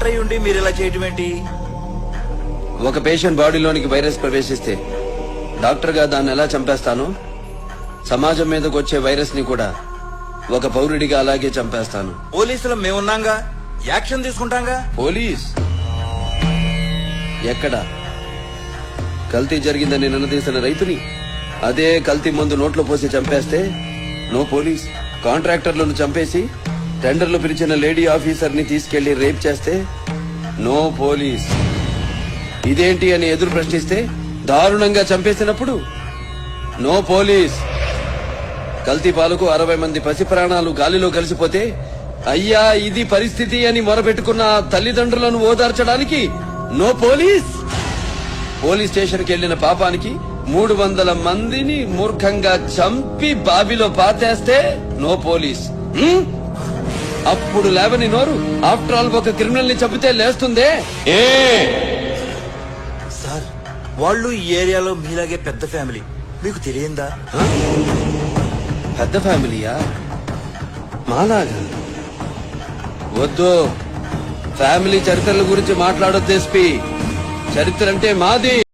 Doctor అయి ఉండి మీరు ఇలా చేయటం ఏంటి? ఒక పేషెంట్ బాడీలోనికి వైరస్ ప్రవేశిస్తే డాక్టర్ గా దాన్ని ఎలా చంపేస్తాను, సమాజం మీదకి వచ్చే వైరస్ ని కూడా ఒక పౌరుడిగా అలాగే చంపేస్తాను. పోలీసులు మేమున్నాంగా, యాక్షన్ తీసుకుంటాంగా. పోలీస్ ఎక్కడ? కల్తీ జరిగిందని నిలదీసిన రైతుని అదే కల్తీ మందు నోట్లో పోసి చంపేస్తే నో పోలీస్. కాంట్రాక్టర్లను చంపేసి టెండర్లు పిలిచిన లేడీ ఆఫీసర్ ని తీసుకెళ్లి రేప్ చేస్తే నో పోలీస్. ఇదేంటి అని ఎదురు ప్రశ్నిస్తే దారుణంగా చంపేసినప్పుడు నో పోలీస్. కల్తీ పాలకు 60 మంది పసి ప్రాణాలు గాలిలో కలిసిపోతే అయ్యా ఇది పరిస్థితి అని మొరపెట్టుకున్న తల్లిదండ్రులను ఓదార్చడానికి నో పోలీస్. పోలీస్ స్టేషన్ కి వెళ్లిన పాపానికి 300 మందిని మూర్ఖంగా చంపి బావిలో పాతేస్తే నో పోలీస్. అప్పుడు లేవని నోరు ఆఫ్టర్ ఆల్ ఒక క్రిమినల్ ని చంపితే లేస్తుందే. సార్, వాళ్ళు ఈ ఏరియాలో మీలాగే పెద్ద ఫ్యామిలీ, మీకు తెలియందా? పెద్ద ఫ్యామిలీయా? మాలాగా? వద్దు, ఫ్యామిలీ చరిత్రల గురించి మాట్లాడొద్దు ఎస్పీ. చరిత్ర అంటే మాది.